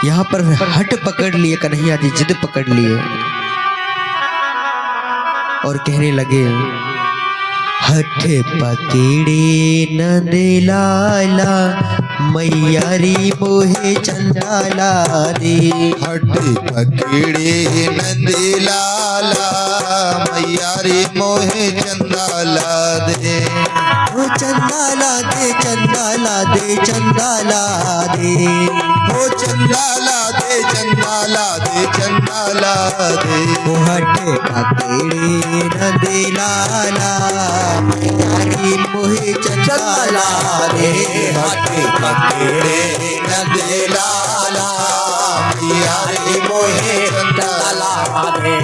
यहाँ पर हट पकड़ लिए, कन्हैया जी जिद पकड़ लिए और कहने लगे, हठ पकड़े नंद लाला मैया रे मोहे चंदाला दे। हठ पकड़े नंद लाला मैया रे मोहे चंदाला दे। ओ चंदाला दे, चंदाला दे, चंदाला दे, ओ चंदाला दे, चंदाला दे, चंदाला दे। ओ हठ पकड़े नंद लाला मैया रे मोहे चंदाला दे। हठ पकड़े नंद लाला मैया रे मोहे चंदाला दे।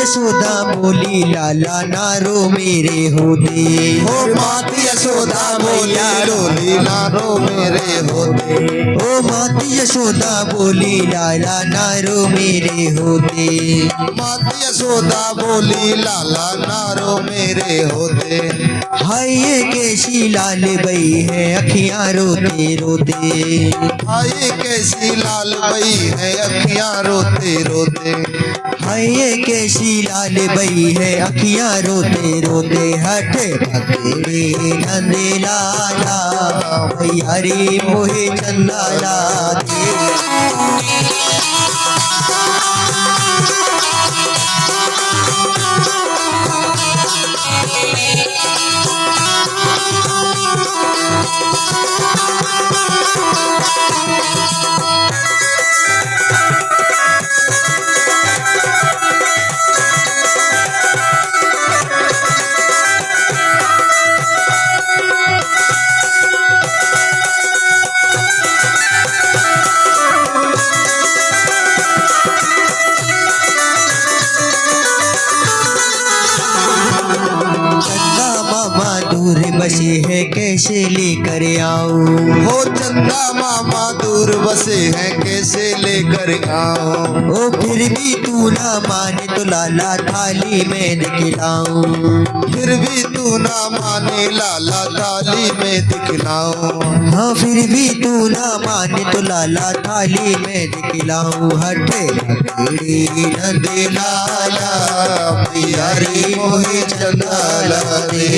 यशोदा बोली लाला नारो मेरे होते। ओ मात यशोदा बोली लोली नारो मेरे होते। ओ मात यशोदा बोली लाला नारो मेरे होते। मात यशोदा बोली लाला नारो मेरे होते। हाय ये कैसी लाल बई है अखियां रोते रोते। हाय कैसी लाल बई है अखियां रोते रोते। हाय ये कैसी लाल बई है अखियां रोते रोते। हठ पकड़े नंद लाला मैया रे मोहे चंदाला दे। बसे है कैसे लेकर आऊं। हो चंदा मामा दूर बसे हैं कैसे लेकर आऊं। ओ फिर भी तू ना माने तो लाला थाली में दिखलाऊं। फिर भी तू ना माने लाला थाली में दिखलाऊं। हाँ फिर भी तू ना माने तो लाला थाली में दिखलाऊं। हठ पकड़े नंद लाला मैया रे मोहे चंदाला दे।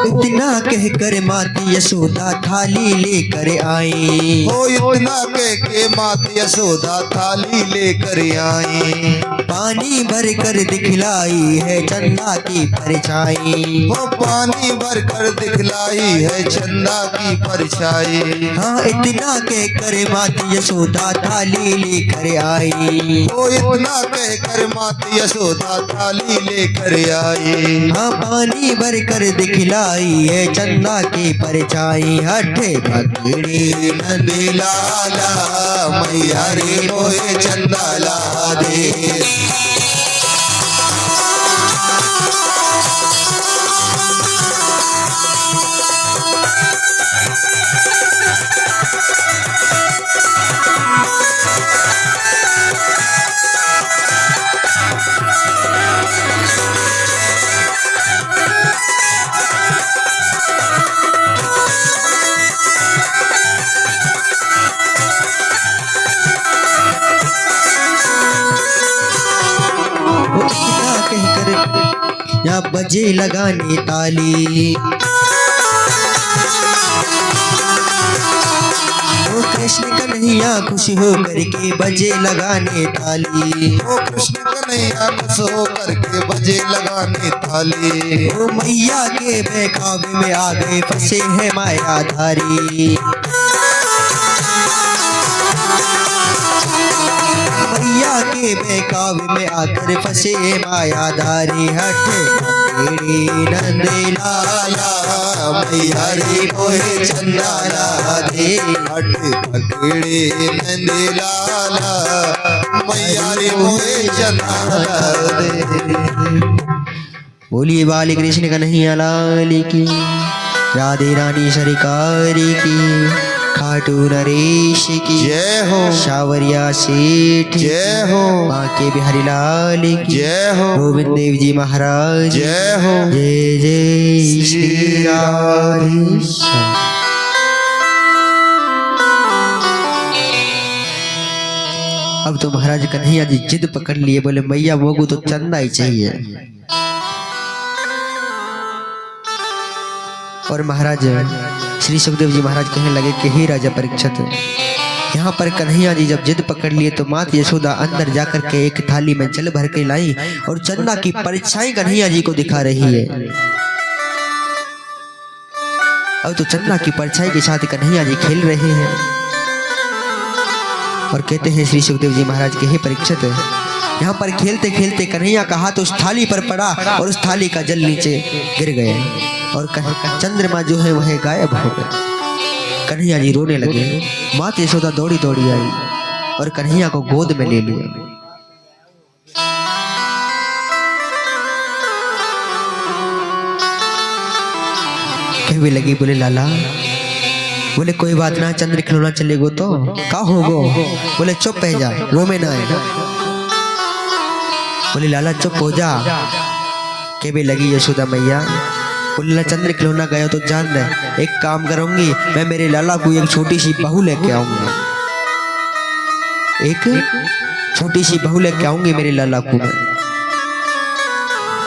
इतना कहकर माती यशोदा थाली लेकर आई। हो इतना कह के मात यशोदा थाली लेकर आई। पानी भर कर दिखलाई है चंदा की परछाई। हो पानी भर कर दिखलाई है चंदा की परछाई। हाँ इतना कहकर माती यशोदा थाली लेकर आई। हो इतना कहकर मात यशोदा थाली लेकर आई। हाँ पानी भर कर दिखलाई है चंदा की परछाई। हठ पकड़े नंद लाला मैया रे मोहे चंदाला दे। या बजे लगाने ताली। कृष्ण कन्हैया खुश हो करके बजे लगाने ताली। ओ कृष्ण कन्हैया खुश हो करके बजे लगाने ताली। ओ मैया के बहकावे में आ गए फंसे है मायाधारी। मैया के बहकावे में आकर फंसे मायाधारी। हट तेरे नंद लाला मैया रे मोहे चंदाला दे। हट पकड़े नंद लाला मैया रे मोहे चंदाला दे। बोलिए बाली कृष्ण कन्हैया लाल की, राधे रानी सरकार की, खाटू नरेश की जय हो, सावरिया सेठ जय हो, बांके बिहारी लाल की, जय हो, गोविंद देव जी महाराज, जय हो, जय जय श्री राधे। अब तो महाराज कन्हैया जी जिद पकड़ लिए, बोले मैया मोगू तो चंदा ही चाहिए। और महाराज श्री सुखदेव जी महाराज कहने लगे कि हे राजा परीक्षित, यहाँ पर कन्हैया जी जब जिद पकड़ लिए तो मात यशोदा अंदर जाकर के एक थाली में जल भर के लाई और चंदा की परछाई कन्हैया जी को दिखा रही है। अब तो चंदा की परछाई के साथ कन्हैया जी खेल रहे हैं और कहते हैं श्री सुखदेव जी महाराज के हे परीक्षित, यहाँ पर खेलते खेलते कन्हैया का हाथ उस थाली पर पड़ा और उस थाली का जल नीचे गिर गए और चंद्रमा जो है वह गायब हो गए। कन्हैया जी रोने लगे। माता यशोदा दौड़ी दौड़ी आई और कन्हैया को गोद में ले लिया। कहने लगी, बोले लाला, बोले कोई बात ना, चंद्र खिलौना चलेगो तो का होगो। बोले चुप है जा, रो में ना आएगा। बोले लाला चुप हो जा। कहने लगी यशोदा मैया, बोले चंद्र खिलौना गया तो जान दे, एक काम करूंगी मैं, मेरे लाला को एक छोटी सी बहू लेके आऊंगी, एक छोटी सी बहू लेके आऊंगी मेरे लाला को मैं।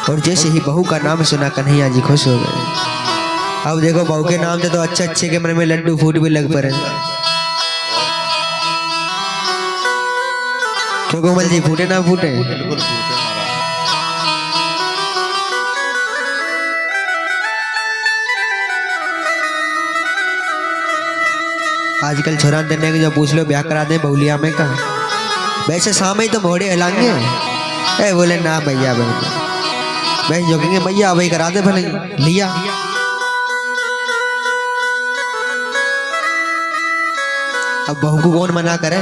और जैसे ही बहू का नाम सुना कन्हैया जी खुश हो गए। अब देखो बहू के नाम से तो अच्छे अच्छे के मन में लड्डू फूट भी लग पड़े। क्यों कोमल जी, फूटे ना फूटे? आजकल छोरा देने के जो पूछ लो ब्याह करा दे बहुलिया में का, वैसे शाम ही तो मोड़े हिलाएंगे। ए बोले ना भैया मैं जो कहेंगे भैया वही करा दे भले। लिया अब बहू को कौन मना करे।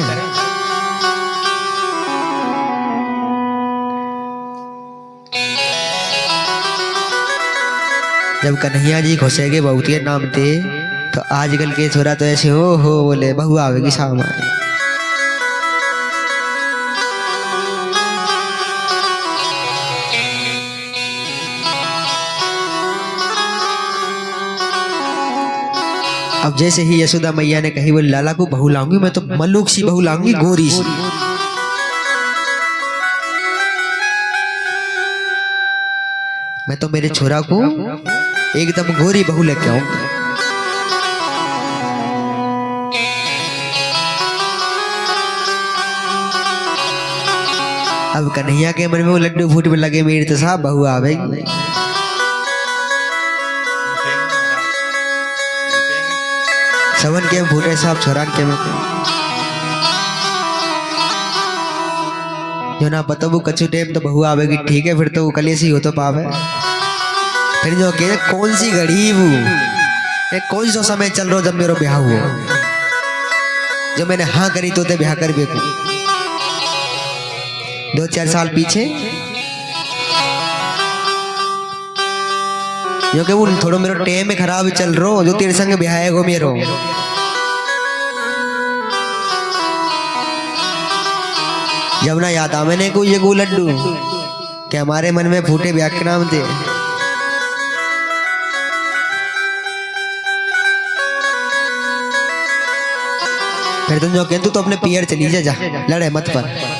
जब कन्हैया जी घुसेगे बहू के नाम थे तो आजकल के छोरा तो ऐसे हो बोले बहू आवेगी शाम आए। अब जैसे ही यशोदा मैया ने कही, बोले लाला को बहू लाऊंगी मैं तो मल्लूक सी बहू लाऊंगी, गोरी सी। मैं तो मेरे छोरा को एकदम गोरी बहू लेके आऊंगी। अब कन्हैया के मन में वो लड्डू फूट में लगे, मेरी तो साहब बहू आवेगी। सवन के फूटे साहब छोरान के में जो ना पता वो कच्चू टेम तो बहू आवेगी, ठीक है फिर तो वो कलेसी हो तो पावे। फिर जो कहे कौन सी घड़ी वो, कौन सा समय चल रहा जब मेरा ब्याह हुआ, जो मैंने हाँ करी तो ते ब्याह कर बेकू। 2-4 साल पीछे जो कि वो थोड़ा मेरा टेम में खराब चल रहा जो तेरे संग ब्याह है गो मेरो। जब ना याद आ मैंने को ये गो लड्डू कि हमारे मन में फूटे ब्याह के नाम थे। फिर तुम जो कहते तू तो अपने पियर चली जा, लड़े मत पर।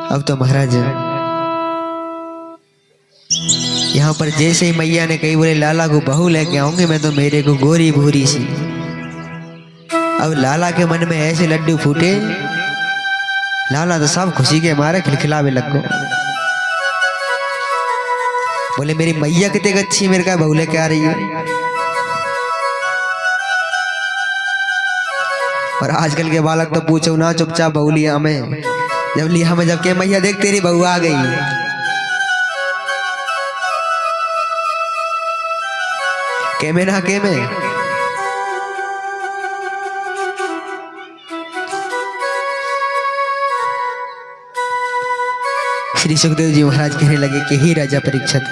अब तो महाराज यहाँ पर जैसे ही मैया ने कही बोले लाला को बहू लेके आऊंगी मैं तो मेरे को गोरी भूरी सी। अब लाला के मन में ऐसे लड्डू फूटे, लाला तो सब खुशी के मारे खिलखिलावे लग गो। बोले मेरी मैया कितने अच्छी, मेरे का बहू लेके आ रही है। और आजकल के बालक तो पूछो ना, चुपचाप बहू लिया हमें, जब लिया हमें जब के मैया देख तेरी बहू आ गई। केमे ना केमे श्री सुखदेव जी महाराज कहने लगे कि ही राजा परीक्षित,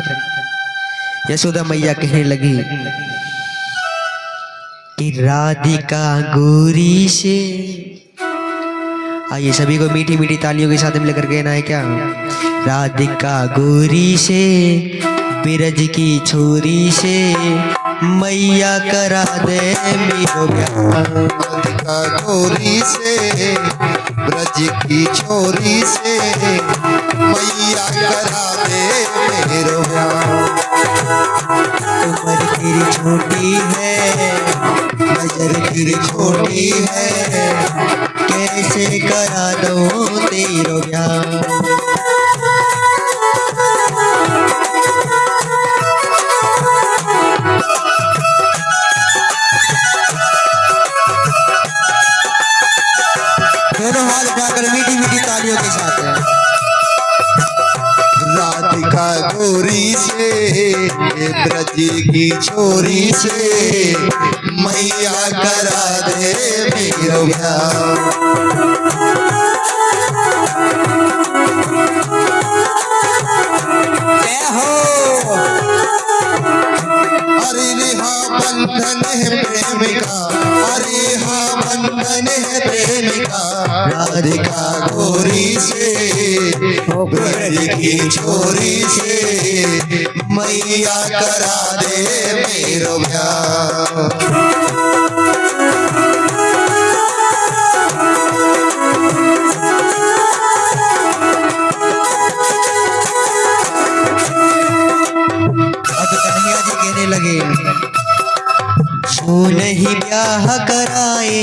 यशोदा मैया कहने लगी कि राधिका गोरी से। आइए सभी को मीठी मीठी तालियों के साथ मिलकर कहना है क्या, राधिका गोरी से बिरज की छोरी से मैया करा दे मेरो प्यार। राधिका गोरी से ब्रज की छोरी से मैया करा दे मेरो प्यार। उम्र तेरी छोटी है, नजर तेरी छोटी है, कैसे करा दो तेरो प्यार। दोनों हाथ उठाकर मीठी मीठी तालियों के साथ है। राधिका गोरी से ब्रज की छोरी से मैया करा दे मेरो प्यार। जय हो। अरे हाँ बंधन है प्रेम का, अरे हाँ बंधन है प्रेम का। राधिका गोरी से ब्रज की छोरी से मैया करा दे मेरो प्यार। नहीं ब्याह कराए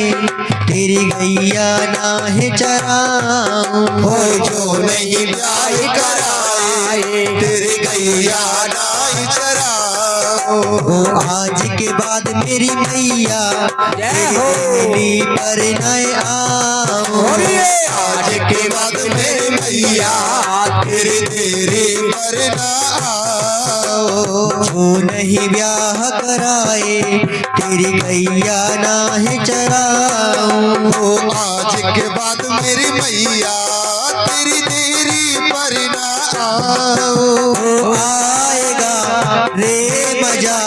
तेरी गैया ना है चराऊं। हो जो नहीं ब्याह कराए तेरी गैया ना है चराऊं। आज के बाद मेरी मैया तेरी पर न आऊं। आज के बाद मेरी मैया तेरी पर न आओ। जो नहीं ब्याह कराए तेरी गैया ना है चराऊं। आज के बाद मेरी मैया तेरी पर न आओ। आएगा रे मजा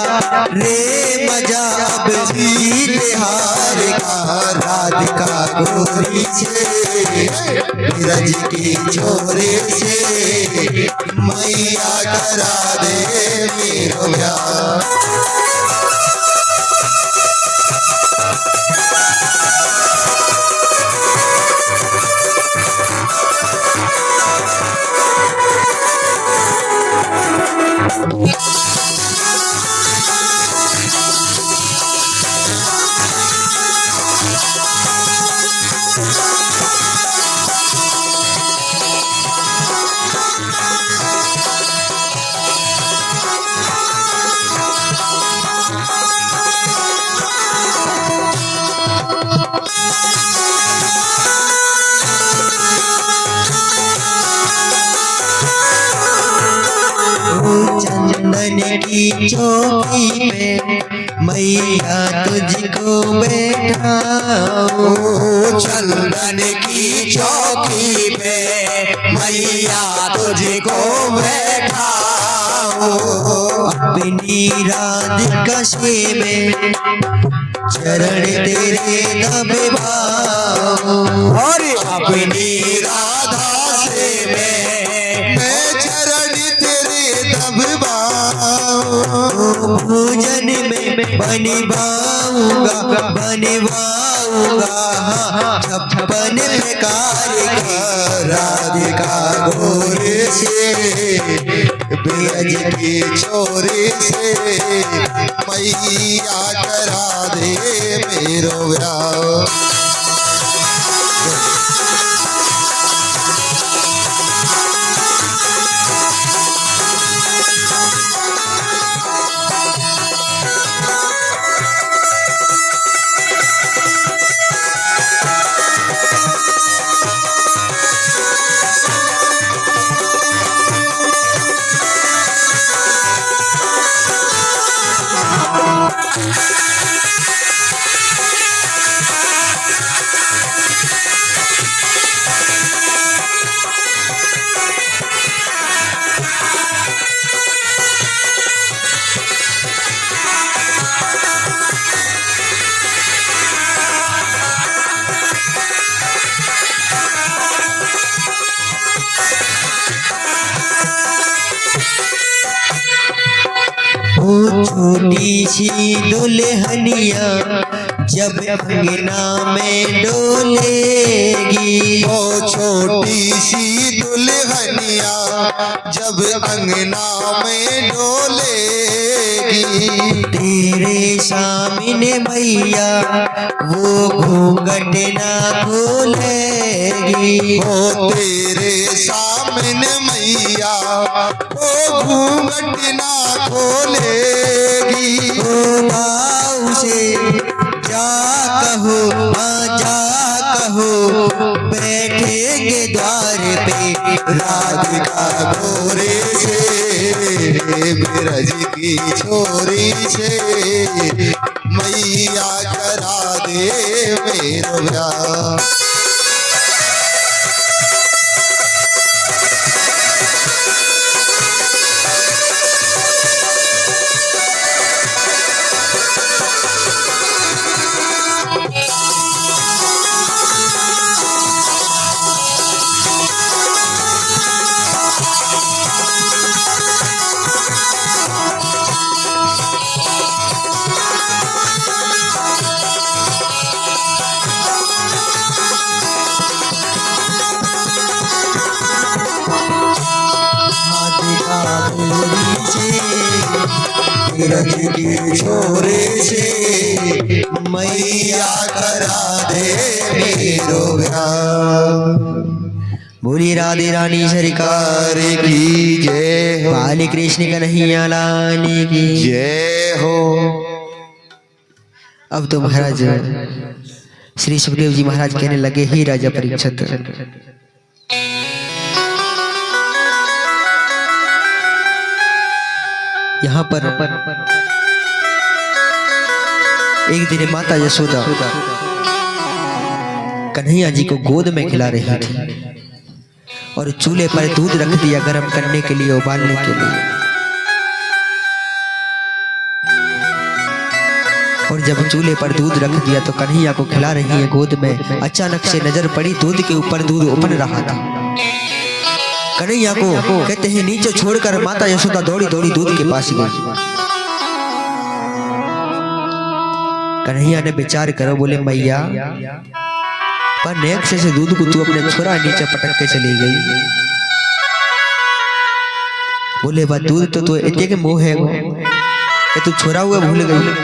अब जीत हार का। राधिका गोरी से ब्रज की छोरी से मैया करा दे मेरो प्यार। चंदन की चौकी पे मैया तुझको बैठाऊं। चंदन की चौकी पे मैया तुझको बैठाऊं। अपनी राधिका से में चरण तेरे दबाऊं। और अपनी राधा से मैं चरण तेरे दबाऊं। भोजन में बनवाऊंगा छप्पन प्रकार की। राधिका गोरी से धीरज की छोरी से मैया करा दे मेरो ब्याह। वो छोटी सी दुल्हनिया जब अंगना में डोलेगी, ओ छोटी सी दुल्हनिया जब अंगना में डोलेगी, तेरे सामने मैया वो घूंघट ना खोलेगी, ओ तेरे सामने मैया ओ घूंघट ना खोलेगी। ओ भाव से जा कहो, हाँ जा कहो, बैठेंगे द्वार पे राधिका गोरे से ब्रज की छोरी से मैया करा दे मेरो ब्याह। रज की छोरे से मैया करा दे मेरो ब्याह। बोली राधे रानी सरकार की जय हो, बाल कृष्ण कन्हैया लाल की जय हो। अब तो महाराज श्री सुखदेव जी महाराज कहने लगे, ही राजा परीक्षित, यहाँ पर एक दिन माता यशोदा कन्हैया जी को गोद में खिला रही थी और चूल्हे पर दूध रख दिया गर्म करने के लिए, उबालने के लिए। और जब चूल्हे पर दूध रख दिया तो कन्हैया को खिला रही है गोद में, अचानक से नजर पड़ी दूध के ऊपर दूध उबल रहा था। कन्हैया को कहते हैं नीचे छोड़कर माता यशोदा दौड़ी दौड़ी दूध के पास गई। कन्हैया ने विचार करो, बोले मैया पर नेक से दूध को तू अपने छोरा नीचे पटक के चली गई। बोले बा दूध तो तू इतने के मोह है कि तू छोरा हुआ भूल गई।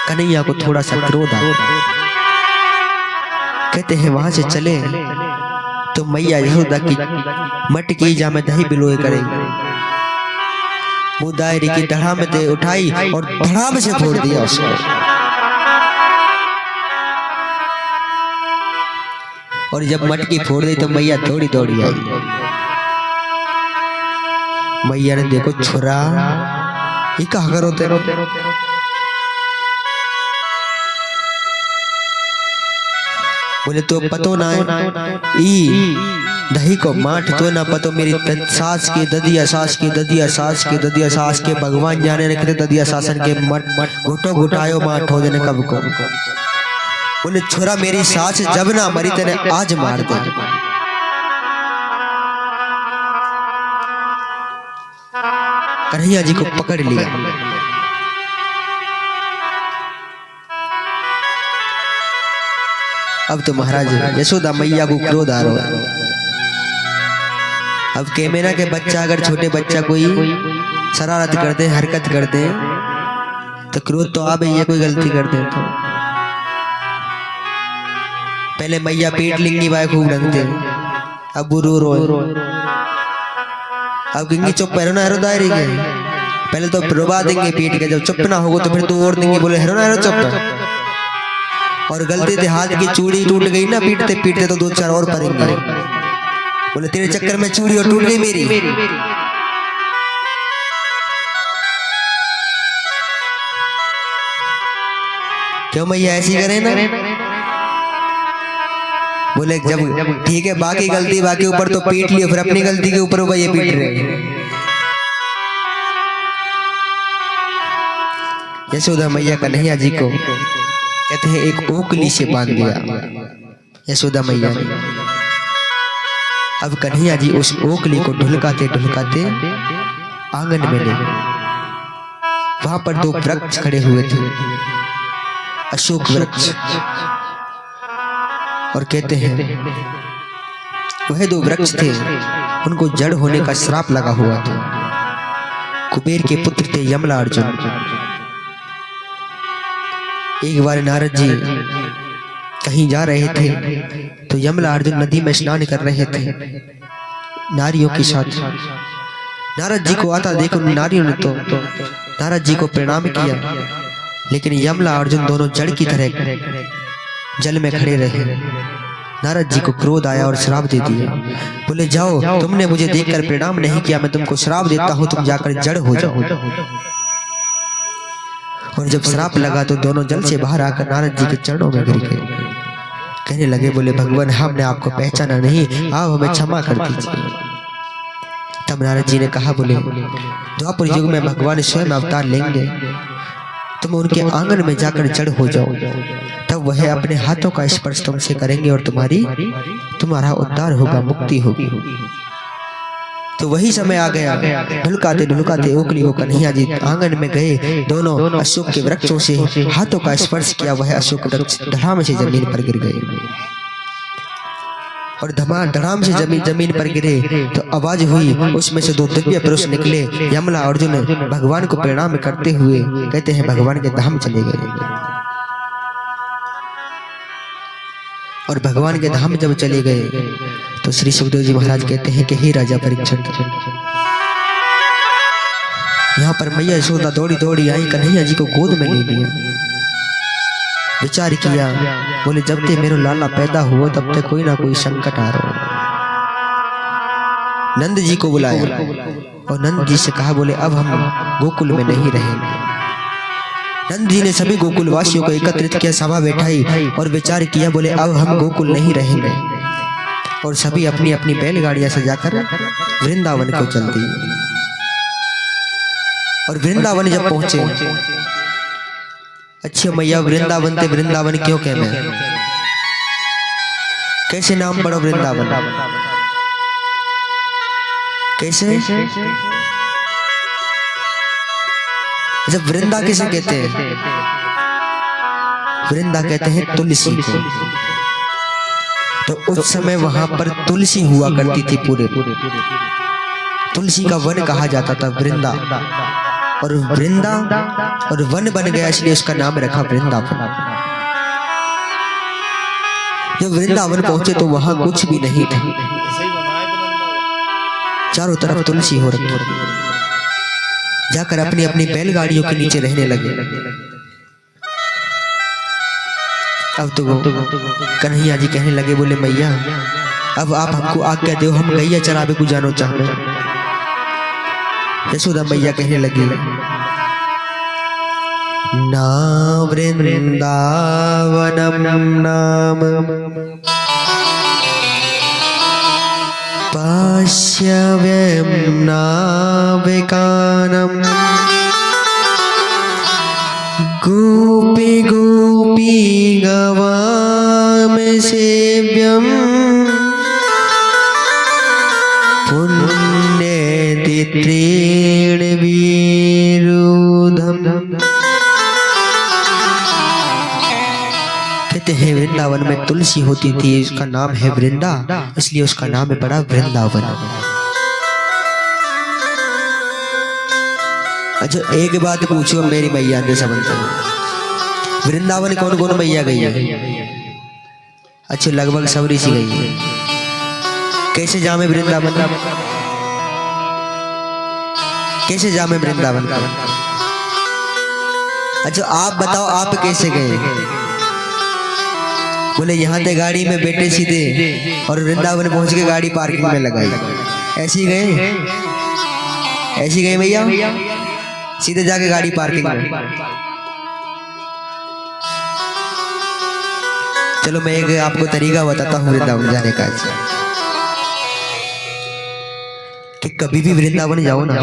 कन्हैया को थोड़ा सा क्रोध आ, कहते हैं वहां से चले तो मैया यशोदा की मटकी जा में दही बिलोए करेगी। वो दायरे की धड़ा में दे उठाई और धड़ाम से फोड़ दिया उसको। और जब मटकी फोड़ दी तो मैया दौड़ी दौड़ी आई। मैया ने देखो छोरा ये कहा करो तेरो, बोले तो पतो ना ई दही को माठ तो ना पतो मेरी सास की ददिया सास की ददिया सास की ददिया सास के भगवान जाने ने ददिया शासन के मट मट घुटो घुटायो माठ हो जाने कब को। बोले छोरा मेरी सास जब ना मरी तेने आज मार दे। कन्हैया जी को पकड़ लिया। अब तो महाराज यशोदा मैया को क्रोध आ रहा है। अब कैमेरा के बच्चा, अगर छोटे बच्चा कोई शरारत करते हैं, हरकत करते हैं, तो क्रोध तो आ भैया कोई गलती करते हैं तो पहले मैया पीट लिंगी बाय खूब रंगते, अब बुरू रो, अब कहेंगे चुप पैरो ना हेरो दायरी के, पहले तो रुबा देंगे पीट के, जब चुप ना होगा तो फिर तो और देंगे, बोले हेरो ना हेरो चुप। और गलती से हाथ की चूड़ी टूट गई ना पीटते पीटते तो 2-4 और पड़ेंगे, बोले तेरे चक्कर में चूड़ी और टूट गई मेरी। क्यों मैया ऐसी करें ना, बोले जब ठीक है बाकी गलती बाकी ऊपर तो पीट लियो, फिर अपनी गलती के ऊपर ये पीट रहे। यशोदा मैया कन्हैया जी को कहते हैं एक ओकली से बांध दिया यशोदा मैया ने। अब कन्हैया जी उस ओकली को ढुलकाते ढुलकाते आंगन में ले गए। वहां पर 2 वृक्ष खड़े हुए थे, अशोक वृक्ष, और कहते हैं वह 2 वृक्ष थे, उनको जड़ होने का श्राप लगा हुआ था। कुबेर के पुत्र थे यमला अर्जुन। एक बार नारद जी कहीं जा रहे थे तो यमला अर्जुन नदी में स्नान कर रहे थे नारियों के साथ। नारद जी को आता देखो नारियों ने तो नारद जी को प्रणाम किया, लेकिन यमला अर्जुन दोनों जड़ की तरह जल में खड़े रहे। नारद जी को क्रोध आया और श्राप दे दिया, बोले जाओ, तुमने मुझे देखकर प्रणाम नहीं किया, मैं तुमको श्राप देता हूं, तुम जाकर जड़ हो जाओ। और जब श्राप लगा तो दोनों जल से बाहर आकर नारद जी के चरणों में गिर गए। कहने लगे, बोले भगवान हमने आपको पहचाना नहीं, आप हमें क्षमा कर दीजिए। तब नारद जी ने कहा, बोले द्वापर युग में भगवान स्वयं अवतार लेंगे, तुम उनके आंगन में जाकर जड़ हो जाओ, तब वह अपने हाथों का स्पर्श तुमसे करेंगे और तुम्हारा उद्धार होगा, मुक्ति होगी। तो वही समय आ गया। ढुलकाते ढुलकाते ओकली को कन्हैया जी आंगन में गए, दोनों अशोक के वृक्षों से हाथों का स्पर्श किया, वह अशोक वृक्ष धड़ाम से जमीन पर गिर गए। और धड़ाम से जमीन पर गिरे तो आवाज हुई, उसमें से 2 दिव्य पुरुष निकले। यमला अर्जुन भगवान को प्रणाम करते हुए कहते हैं भगवान के धाम चले गए। और भगवान के धाम जब चले गए तो श्री सुखदेव जी महाराज कहते हैं कि हे राजा परीक्षित, यहाँ पर मैया यशोदा दौड़ी दौड़ी आई, कन्हैया जी को गोद में ले लिया। विचार किया, बोले जब तक मेरा लाला पैदा हुआ तब तक कोई ना कोई संकट आ रहा है। नंद जी को बुलाया और नंद जी से कहा, बोले अब हम गोकुल में नहीं रहेंगे। नंद जी ने सभी गोकुल वासियों को एकत्रित किया, सभा बैठाई और विचार किया, बोले अब हम गोकुल नहीं रहेंगे। और सभी अपनी अपनी बैलगाड़ियां सजाकर वृंदावन को चल दी। और वृंदावन जब पहुंचे, अच्छे मैया वृंदावन थे, वृंदावन क्यों कहना है, कैसे नाम पड़ो वृंदावन, कैसे? जब वृंदा किसे कहते हैं? वृंदा कहते हैं तुलसी को। तो उस समय वहां पर तुलसी हुआ करती थी, पूरे तुलसी का वन कहा जाता था वृंदा। और वृंदा और वन बन गया, इसलिए उसका नाम रखा वृंदावन। जब वृंदावन पहुंचे तो वहां कुछ भी नहीं था, चारों तरफ तुलसी हो रखी। जाकर अपनी अपनी बैलगाड़ियों के नीचे रहने लगे। अब तो कन्हैया जी कहने लगे, बोले मैया अब आप हमको आज्ञा दो, हम गैया चरावे को जानो चाहते हैं। यशोदा मैया कहने लगी, ना वृंदावनम नाम पश्यव्यं नाविकानम् गोपी गोपी गवाम सेव्यम् पुण्यतित्रेण विरुद्धम्। कहते हैं वृंदावन में तुलसी होती थी, उसका नाम है वृंदा, इसलिए उसका नाम है बड़ा वृंदावन। अच्छा एक बात पूछो मेरी मैया ने संबंध, वृंदावन कौन कौन मैया गई है? अच्छा लगभग सब ऋषि गई है। कैसे जामे वृंदावन? कैसे जामे वृंदावन? अच्छा आप बताओ आप कैसे गए? बोले यहाँ थे गाड़ी में बैठे सीधे और वृंदावन पहुंच के गाड़ी पार्किंग में लगाई। ऐसे ही गए? ऐसे ही गए भैया? सीधे जाके गाड़ी पार्किंग में। चलो मैं एक आपको तरीका बताता हूँ वृंदावन जाने का। कि कभी भी वृंदावन जाओ ना,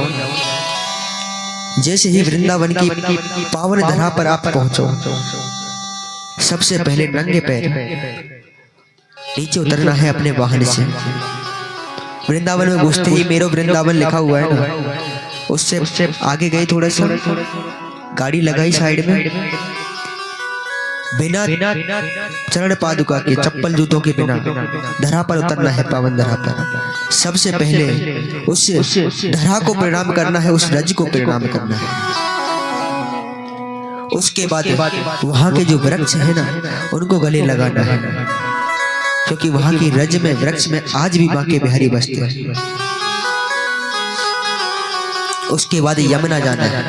जैसे ही वृंदावन की पावन धरा पर आप पहुंचो, सबसे पहले नंगे पैर नीचे उतरना है अपने वाहन से। वृंदावन में घुसते ही मेरो वृंदावन लिखा हुआ है ना, उससे आगे गए थोड़ा सा, गाड़ी लगाई साइड में, बिना चरण पादुका के चप्पल जूतों के बिना धरा पर उतरना है, पावन धरा पर। सबसे पहले उस धरा को प्रणाम करना है, उस रज को प्रणाम करना है। उसके बाद वहां के जो वृक्ष है ना, उनको गले लगाना है, क्योंकि वहां की रज में, वृक्ष में आज भी बांके बिहारी बसते हैं। उसके बाद यमुना जाना है,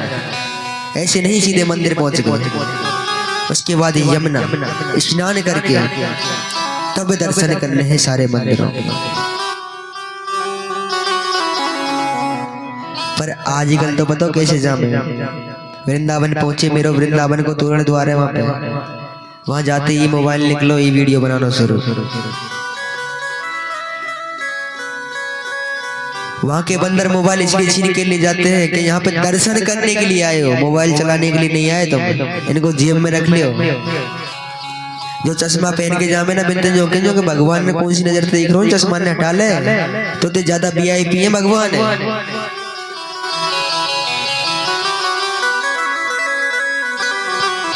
ऐसे नहीं सीधे मंदिर पहुंच गए। उसके बाद यमुना स्नान करके तब दर्शन करने हैं सारे मंदिरों। पर आजकल तो बताओ कैसे जामे। वृंदावन पहुंचे, मेरो वृंदावन को तोरण द्वार है वहां पे, वहां जाते ही मोबाइल निकलो, ये वीडियो बनाना शुरू। वहां के बंदर मोबाइल इसलिए छीन के ले जाते हैं कि यहाँ पे दर्शन करने के लिए आए हो, मोबाइल चलाने के लिए नहीं आए तुम। इनको जेब में रख लियो। जो चश्मा पहन के जामे ना बिनते जो कि भगवान ने कौन सी नजर से देख रहा हूँ, चश्मा ने हटा ले तो ज्यादा VIP है भगवान है।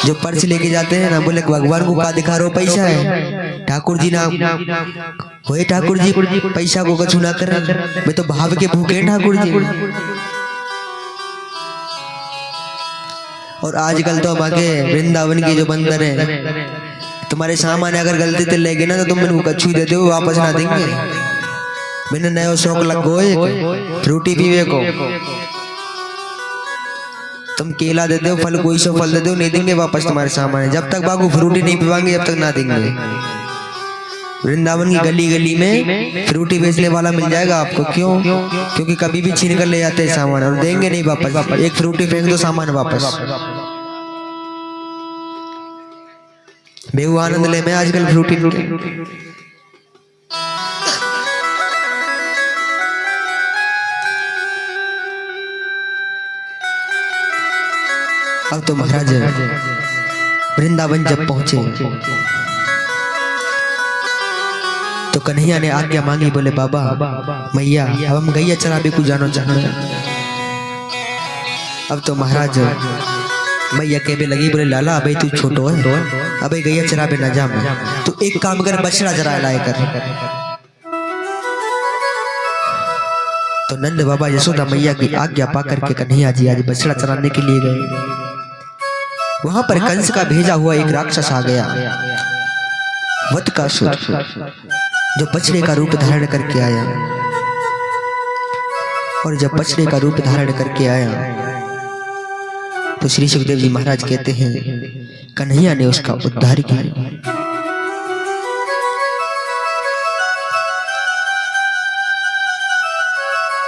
जो पर्स लेके जाते हैं ना, बोले भगवान को का दिखा रहा हो, पैसा है। ठाकुर जी ना होए, ठाकुर जी पैसा को कछु ना कर, मैं तो भाव के भूखे ठाकुर जी। और आजकल तो हमारे वृंदावन के जो बंदर हैं, तुम्हारे सामान अगर गलती से ले गए ना, तो तुम मेरे को कछु दे दो, वापस ना देंगे। मैंने नया शौक लग गो फ्रूटी पीवे को, तुम केला दे दो, फल कोई सा फल दे दो, नहीं देंगे वापस तुम्हारे सामान। जब तक बाबू फ्रूटी नहीं पिवाएंगे जब तक ना देंगे। वृंदावन की गली गली में फ्रूटी बेचने वाला मिल जाएगा आपको। क्यों? क्योंकि कभी भी छीन कर ले जाते हैं सामान और देंगे नहीं वापस। एक फ्रूटी फेंक दो, सामान वापस। बेहू आनंद ले में आजकल फ्रूटी। अब तो महाराज वृंदावन जब पहुंचे तो कन्हैया ने आज्ञा मांगी। बोले बाबा मैया अब हम गैया चराबे को जानो चाहते। अब तो महाराज मैया कहने लगी, बोले लाला अबे तू छोटो है, अबे गैया चराबे ना जा, तो एक काम कर, बछड़ा चरा लाए कर। तो नंद बाबा यशोदा मैया की आज्ञा पाकर के कन्हैया जी आज बछड़ा चराने के लिए गए। वहां पर कंस का भेजा हुआ एक राक्षस आ गया, वत्कासुर, जो बछड़े का रूप धारण करके आया। और जब बछड़े का रूप धारण करके आया तो श्री सुखदेव जी महाराज कहते हैं कन्हैया ने उसका उद्धार किया।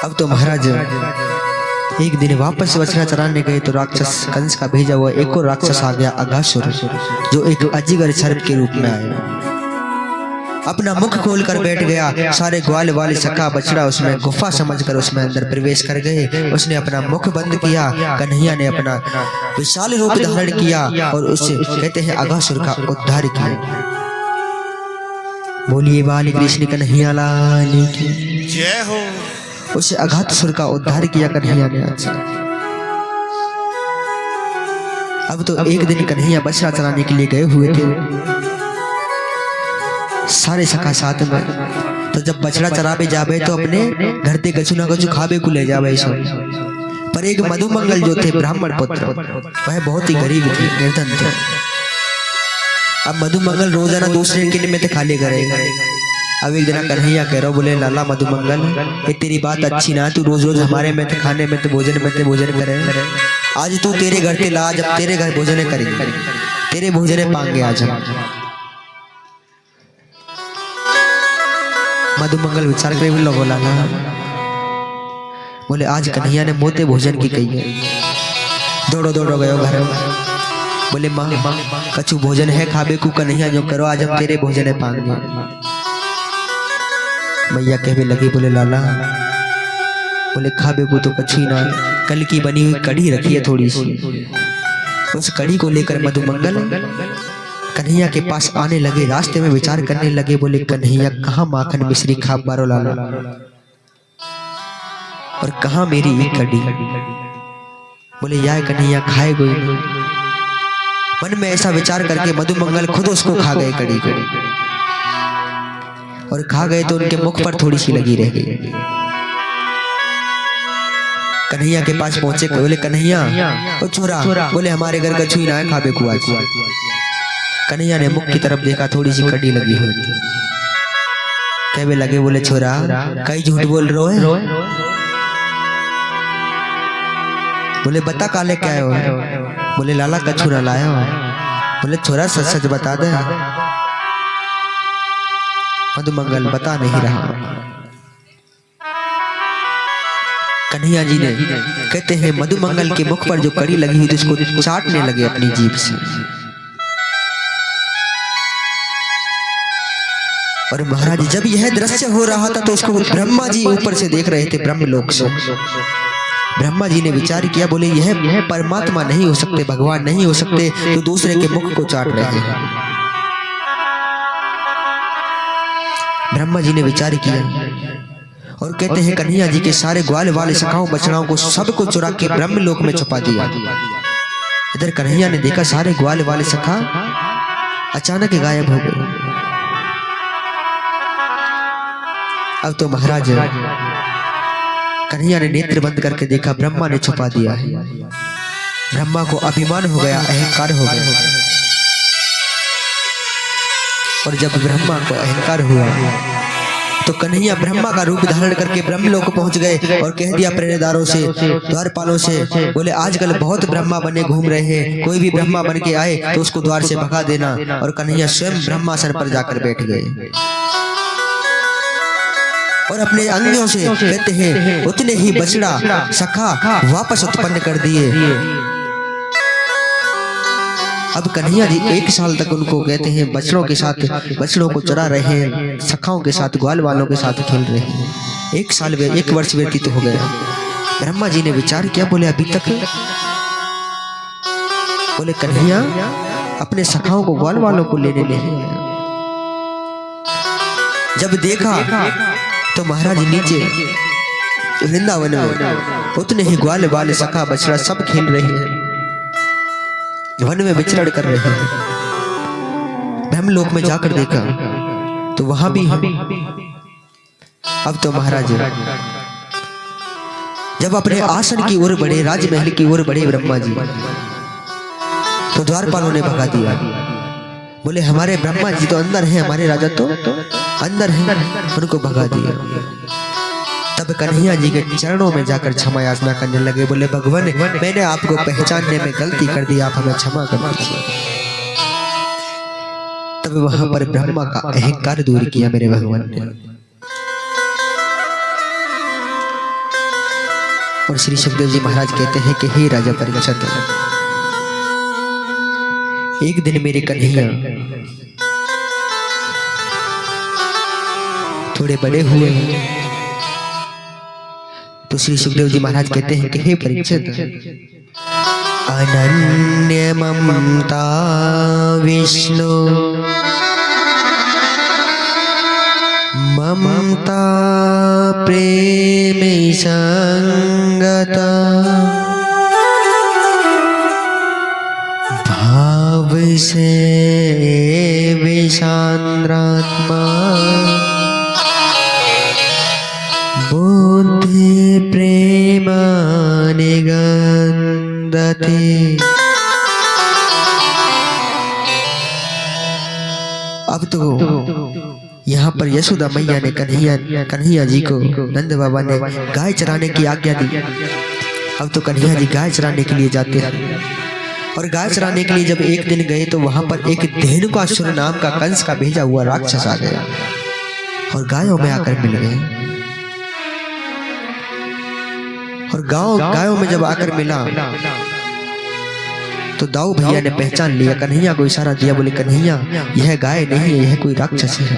अब तो महाराज एक दिन वापस बछड़ा चराने गए तो राक्षस कंस का भेजा हुआ एक और राक्षस आ गया, अघासुर, जो एक अजगर सर्प के रूप में आया। अपना मुख खोल कर बैठ गया। सारे ग्वाल वाले सखा बछड़ा उसमें गुफा समझकर उसमें अंदर प्रवेश कर गए। उसने अपना मुख बंद किया। कन्हैया ने अपना विशाल रूप धारण किया और उससे कहते हैं अघासुर का उद्धार किया। बोलिए बाल कृष्ण कन्हैया लाल की जय हो। उसे अघासुर का उद्धार किया कन्हैया ने। अब तो एक दिन कन्हैया बछड़ा चराने के लिए गए हुए थे, सारे सखा साथ में। तो जब बछड़ा चराबे जाबे तो अपने घर ते कछु ना कछु खाबे को ले जाबे सब। पर एक मधुमंगल जो थे ब्राह्मण पुत्र, वह बहुत ही गरीब थे, निर्धन थे। अब मधुमंगल रोजाना दूसरे के निमित्त खाली करेगा। अब एक दिन कन्हैया कह रहा, बोले लाला मधुमंगल, ये तेरी बात अच्छी ना, तू रोज रोज हमारे में खाने में भोजन करे। आज तू तेरे घर ते ला, जब तेरे घर भोजन करेंगे, तेरे भोजन पाएंगे आज हम। मधुमंगल विचार करे, बोला ना, बोले आज कन्हैया ने मोते भोजन की कही है। दौड़ो दौड़ो गयो घर। बोले माँ कछु भोजन है खाबे को? कन्हैया जो करो, आज हम तेरे भोजन पाएंगे। मैया कहने लगी, बोले लाला, बोले खाबे को तो कछु ना, कल की बनी हुई कढ़ी रखी है थोड़ी सी, उस कढ़ी को लेकर मधुमंगल कन्हैया के पास आने लगे। रास्ते में विचार करने लगे, बोले कन्हैया कहाँ माखन मिश्री खा बारो लाला, और कहाँ मेरी एक कढ़ी? बोले यार कन्हैया खाए कोई नहीं। मन में ऐसा विचार करके मधुमंगल खुद उसको खा गए कढ़ी को, और खा गए तो उनके मुख पर थोड़ी सी लगी रह गई। कन्हैया के पास पहुंचे, बोले कन्हैया ओ छोरा, बोले हमारे घर कछु ही ना है खाबे को आज। कन्हैया ने मुख की तरफ देखा, थोड़ी सी कड़ी लगी हुई थी। कहने लगे, बोले छोरा कई झूठ बोल रहे हो? बोले बता काले क्या है? बोले लाला कछु ना लाया हो। बोले छोरा सच सच बता दे। मधुमंगल बता नहीं रहा। कन्हैया जी ने कहते हैं मधुमंगल के मुख पर जो कड़ी लगी हुई थी उसको चाटने लगे अपनी जीभ से। और महाराज जब यह दृश्य हो रहा था तो उसको ब्रह्मा जी ऊपर से देख रहे थे, ब्रह्मलोक से। ब्रह्मा जी ने विचार किया, बोले यह परमात्मा नहीं हो सकते, भगवान नहीं हो सकते, तो दूसरे के मुख को चाट रहे हैं। ब्रह्मा जी ने विचार किया और कहते हैं कन्हैया जी के सारे ग्वाल वाले सखाओं बछड़ाओं को सबको चुरा के ब्रह्मलोक में छुपा दिया। इधर कन्हैया ने देखा सारे ग्वाल वाले सखा अचानक गायब हो गए। अब तो महाराज कन्हैया ने नेत्र बंद करके देखा, ब्रह्मा ने छुपा दिया है। ब्रह्मा को अभिमान हो गया, अहंकार हो गया। और जब ब्रह्मा को अहंकार हुआ तो कन्हैया ब्रह्मा का रूप धारण करके ब्रह्मलोक पहुंच गए और कह दिया पहरेदारों से, द्वारपालों से, बोले आजकल बहुत ब्रह्मा बने घूम रहे हैं, कोई भी ब्रह्मा बन के आए तो उसको द्वार से भगा देना। और कन्हैया स्वयं ब्रह्मासन पर जाकर बैठ गए और अपने अंगों से कहते हैं उतने ही बछड़ा सखा वापस उत्पन्न कर दिए। अब कन्हैया जी 1 साल तक उनको कहते हैं बछड़ों के साथ, बछड़ों को चरा रहे हैं, सखाओं के साथ, ग्वाल वालों के साथ खेल रहे हैं। 1 साल 1 वर्ष व्यतीत हो गया। ब्रह्मा जी ने विचार किया, बोले अभी तक, बोले कन्हैया अपने सखाओं को ग्वाल वालों को लेने नहीं आया। जब देखा तो महाराज नीचे वृंदावन में उतने ही ग्वाल वाले सखा बछड़ा सब खेल रहे हैं, वन में विचरण कर रहे हैं। ब्रह्मलोक में जाकर देखा तो वहां भी है। अब तो महाराज जब अपने आसन की ओर बढ़े, राजमहल की ओर बढ़े ब्रह्मा जी, तो द्वारपालों ने भगा दिया। बोले हमारे ब्रह्मा जी तो अंदर हैं, हमारे राजा तो अंदर हैं, उनको भगा दिया। तब कन्हैया जी के चरणों में जाकर क्षमा याचना करने लगे। बोले भगवान मैंने आपको पहचानने में गलती कर दी, आप हमें क्षमा कर दीजिए। तब वहां पर ब्रह्मा का अहंकार दूर किया मेरे भगवान ने। और श्री सुखदेव जी महाराज कहते हैं कि हे राजा परीक्षित, एक दिन मेरे कन्हैया थोड़े बड़े हुए तो श्री सुखदेव जी महाराज कहते हैं कि हे परीक्षित, अनन्य ममता विष्णु ममता प्रेम संगता भाव से विशांद्रात्मा बुद्धि प्रेम निगम तो यहाँ पर यशोदा मैया ने कन्हैया जी को नंद बाबा ने गाय चराने की आज्ञा दी। अब तो कन्हैया जी गाय चराने के लिए जाते हैं और गाय चराने के लिए जब एक दिन गए तो वहां पर एक धेनुकासुर नाम का कंस का भेजा हुआ राक्षस आ गया और गायों में आकर मिल गए। और गायों में जब आकर मिला तो दाऊ भैया ने पहचान लिया, कन्हैया को इशारा दिया, बोले कन्हैया यह गाय नहीं है, यह कोई राक्षस है।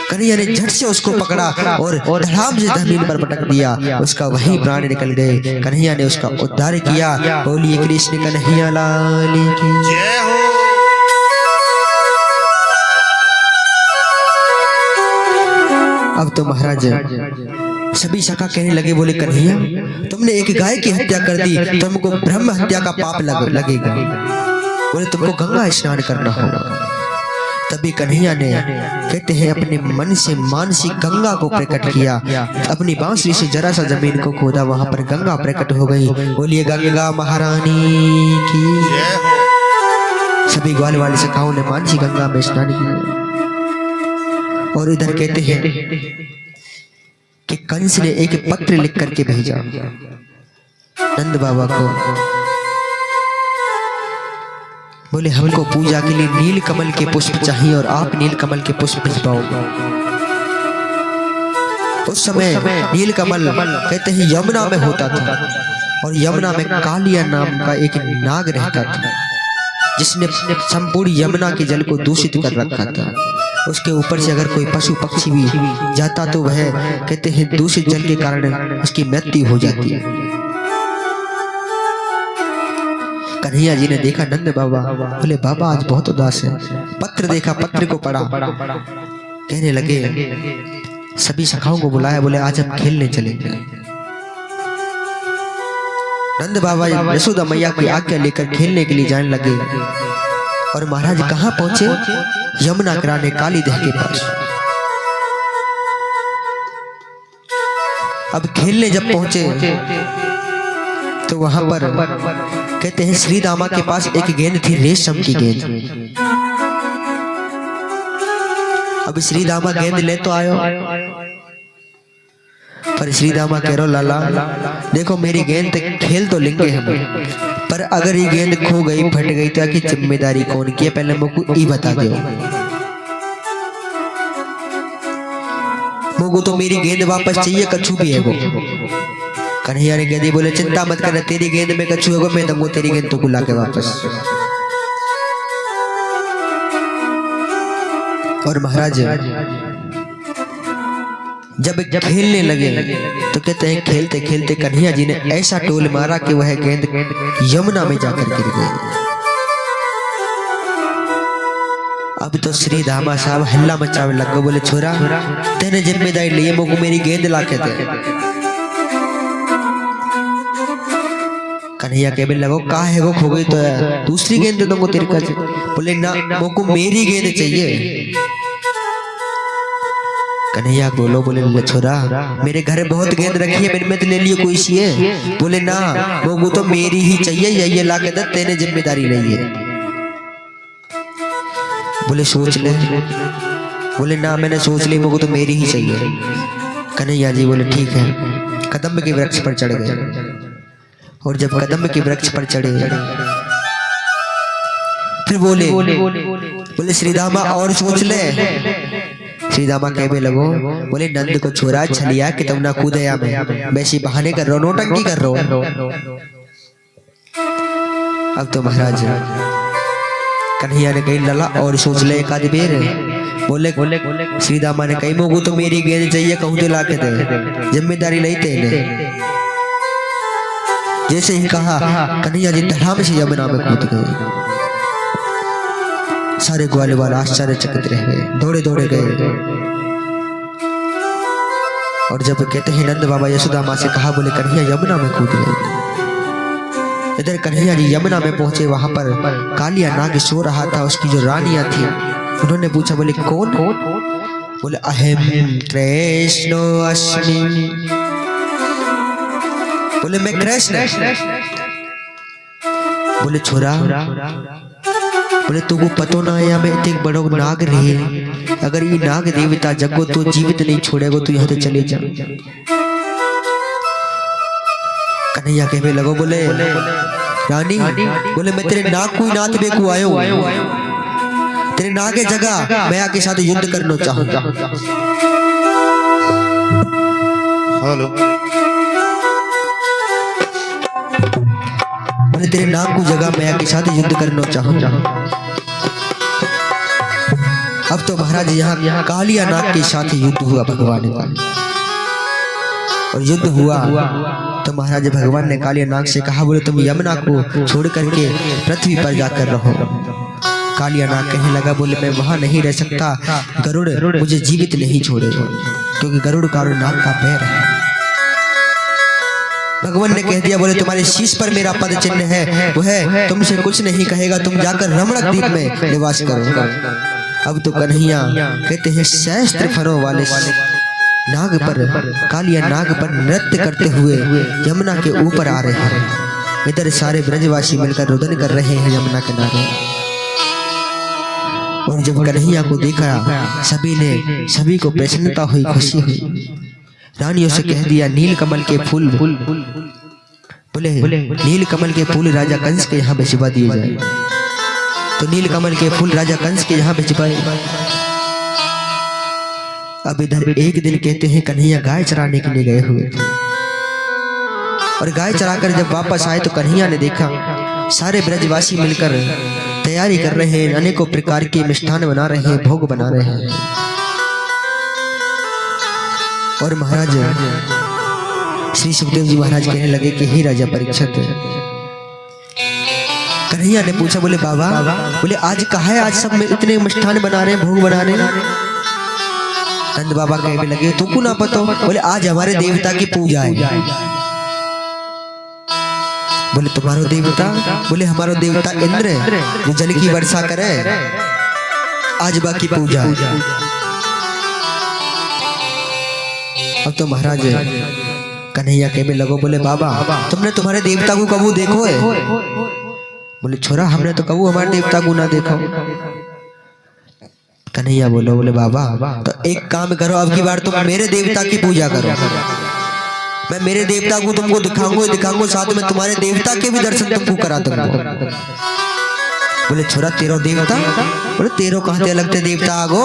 कन्हैया ने झट से उसको पकड़ा और धड़ाम से जमीन पर पटक दिया, उसका वही प्राण निकल गए। कन्हैया ने उसका उद्धार किया। बोलिए कृष्ण कन्हैया लाल की जय हो। अब तो महाराज सभी सखा कहने लगे, बोले कन्हैया तुमने एक गाय की हत्या कर दी, तुमको ब्रह्म हत्या का पाप लगेगा। बोले तुमको गंगा स्नान करना होगा। तभी कन्हैया ने कहते हैं अपने मन से मानसी गंगा को प्रकट किया, अपनी बांसुरी से जरा सा जमीन को खोदा, वहां पर गंगा प्रकट हो गई। बोलिए गंगा महारानी की जय हो। सभी ग्वाल वाली सखाओं ने मानसी गंगा में स्नान किया। और इधर कहते हैं कि कंस ने एक पत्र लिख करके भेजा नंद बाबा को, बोले हमको पूजा के लिए नील कमल के पुष्प चाहिए और आप नील कमल के पुष्प भिजवाओ। उस समय नील कमल कहते हैं यमुना में होता था और यमुना में कालिया नाम का एक नाग रहता था जिसने संपूर्ण यमुना के जल को दूषित कर रखा था। उसके ऊपर से अगर कोई पशु पक्षी भी जाता तो वह कहते हैं दूषित जल के कारण उसकी मृत्यु हो जाती है। कन्हैया जी ने देखा नंद बाबा, बोले बाबा आज बहुत उदास है। पत्र देखा, पत्र को पढ़ा, कहने लगे, सभी सखाओं को बुलाया, बोले आज हम खेलने चलेंगे। नंद बाबा यशोदा मैया की आज्ञा लेकर खेलने के लिए जाने लगे। और महाराज कहाँ पहुंचे? यमुना किनारे काली दह के पास। अब खेलने जब पहुंचे तो वहां पर कहते हैं श्री दामा के पास एक गेंद थी, रेशम की गेंद। अब श्री दामा गेंद ले तो आयो, पर श्री दामा कह रहा लाला देखो मेरी गेंद खेल तो लेंगे हम, पर अगर ये गेंद खो गई फट गई तो की जिम्मेदारी कौन की है, पहले मुझको ई बता दो। मुझको तो मेरी गेंद वापस चाहिए, कछु भी है वो। कन्हैया ने कह दी, बोले चिंता मत कर, तेरी गेंद में कछु होगा, मैं दूंगा तेरी गेंद तो बुला के वापस। और महाराज जब खेलने लगे तो कहते हैं खेलते खेलते कन्हैया जी ने ऐसा टोल मारा कि वह गेंद यमुना में जाकर गिर गई। अब तो श्री दामा साहब हल्ला मचावे लग गए, बोले छोरा तेने जिम्मेदारी ली है, मुझको मेरी गेंद ला के दे। कन्हैया कहने लगो का है वो खो गई तो दूसरी गेंद दे दूंगा तेरे का। बोले ना मुझको मेरी गेंद चाहिए। कन्हैया बोलो, बोले छोरा मेरे घर बहुत गेंद रखी है, मैंने में तो ले लियो कोई सी है। बोले ना वो तो मेरी ही चाहिए, ये ला के दे, तेने जिम्मेदारी नहीं है। बोले सोच ले। बोले ना मैंने सोच ली, मुझको तो मेरी ही चाहिए। कन्हैया जी बोले ठीक है। कदम्ब के वृक्ष पर चढ़ गए और जब कदम्ब के वृक्ष पर चढ़े फिर बोले श्री दामा और सोच ले। श्री दामा कहने लगो, बोले नंद को छोरा छलिया कि तुम ना कूदया में वैसी बहाने कर रहो, नोटंकी कर रहो। अब तो महाराज कन्हैया ने कही लला और सोच ले एक आधी बेर। बोले श्री दामा ने कही मोगू तो मेरी गेंद चाहिए, कहूँ तो ला के दे, जिम्मेदारी नहीं तेने। जैसे ही कहा कन्हैया जी धड़ाम से यमुना में कूद गए। सारे ग्वाले वाले आश्चर्यचकित रह गए, दौड़े दौड़े गए। और जब कहते हैं नंद बाबा यशोदा माँ से कहा, बोले कन्हैया यमुना में कूद गए। इधर कन्हैया जी यमुना में पहुंचे, वहां पर कालिया नाग सो रहा था, उसकी जो रानियां थी उन्होंने पूछा, बोले कौन? बोले अहम कृष्ण अस्मि। बोले मैं कृष्ण। बोले छोरा बोले तुमको पतो ना है में एक बड़ो नाग रहे, अगर ये नाग देवता जगो तो जीवित नहीं छोड़ेगो तो यहाँ से चले जा। कन्हैया कहने लगो बोले रानी, बोले मैं तेरे नाग को ही नाथ बेकू आयो, तेरे नाग के जगह मैं आके साथ युद्ध करना चाहूंगा। हेलो, बोले तेरे नाग को जगह मैं आके साथ युद्ध करना चाहूंगा। अब तो महाराज यहाँ कालिया नाग के साथ युद्ध हुआ भगवान का, और युद्ध हुआ तो महाराज भगवान ने कालिया नाग से कहा बोले तुम यमुना को छोड़ करके पृथ्वी पर जाकर रहो। कालिया नाग कहने लगा बोले मैं वहां नहीं रह सकता, गरुड़ मुझे जीवित नहीं छोड़ेगा, क्योंकि गरुड़ का नाग का पैर है। भगवान ने कह दिया बोले तुम्हारे शीश पर मेरा पद चिन्ह है, वो है तुमसे कुछ नहीं कहेगा, तुम जाकर रमणक द्वीप में निवास करो। अब तो कन्हैया कहते हैं सहस्त्र फरों वाले नाग पर, कालिया नाग पर नृत्य करते हुए यमुना के ऊपर आ रहे हैं। इधर सारे ब्रजवासी मिलकर रुदन कर रहे हैं यमुना किनारे। और जब कन्हैया को देखा सभी को प्रसन्नता हुई, खुशी हुई। रानियों से कह दिया नील कमल के फूल, बोले नील कमल के फूल राजा कंस के यहाँ भिजवा दिए जाए। तो नील कमल के फूल राजा कंस के यहाँ भिजवाए। अब इधर एक दिन कहते हैं कन्हैया गाय चराने के लिए गए हुए थे, और गाय चराकर जब वापस आए तो कन्हैया ने देखा सारे ब्रजवासी मिलकर तैयारी कर रहे हैं, अनेकों प्रकार के मिष्ठान बना रहे हैं, भोग बना रहे हैं। और महाराज श्री सुखदेव जी महाराज कहने लगे कि हे राजा परीक्षित, कन्हैया ने पूछा बोले बाबा, बोले आज कहा है, आज सब में इतने मिष्ठान बना रहे हैं, भोग बना रहे हैं। नंद बाबा कहने लगे तुमको ना पता, बोले आज हमारे देवता की पूजा है। बोले तुम्हारो देवता? बोले हमारो देवता इंद्र है, जो जल की वर्षा करे, आज बाकी पूजा। अब तो महाराज कन्हैया कहने लगो बोले बाबा तुमने तुम्हारे देवता को कबू देखो है? बोले छोरा हमने तो कबू हमारे देवता को ना देखो। कन्हैया बोले बाबा तो एक काम करो, अब की बार तुम मेरे देवता की पूजा करो, मैं मेरे देवता को तुमको दिखाऊंगा, साथ में तुम्हारे देवता के भी दर्शन तुमको करा दूंगा। बोले छोरा तेरो देवता? बोले तेरो कहाँ से अलग थे देवता आगो?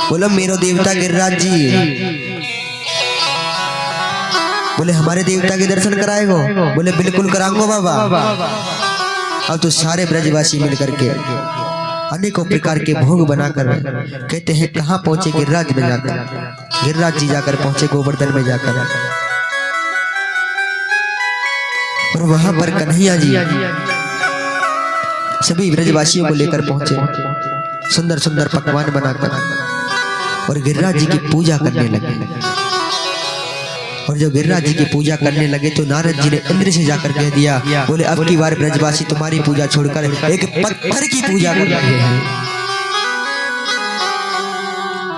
बोला मेरो देवता गिरिराज जी। बोले हमारे देवता के दर्शन कराएगो? बोले बिल्कुल कराऊंगा बाबा। अब तो सारे ब्रजवासी मिलकर के अनेकों प्रकार के भोग बनाकर कहते हैं कहाँ पहुंचे? गिरिराज में जाकर, गिरिराज जी जाकर पहुंचे गोवर्धन में जाकर, और वहां पर कन्हैया जी सभी ब्रजवासियों को लेकर पहुंचे, सुंदर सुंदर पकवान बनाकर, और गिरिराज जी की पूजा करने लगे। और जब गिरिराज जी की पूजा करने लगे तो नारद जी ने इंद्र से जाकर कह दिया बोले अब की बार ब्रजवासी तुम्हारी पूजा छोड़कर एक पत्थर की पूजा कर रहे हैं।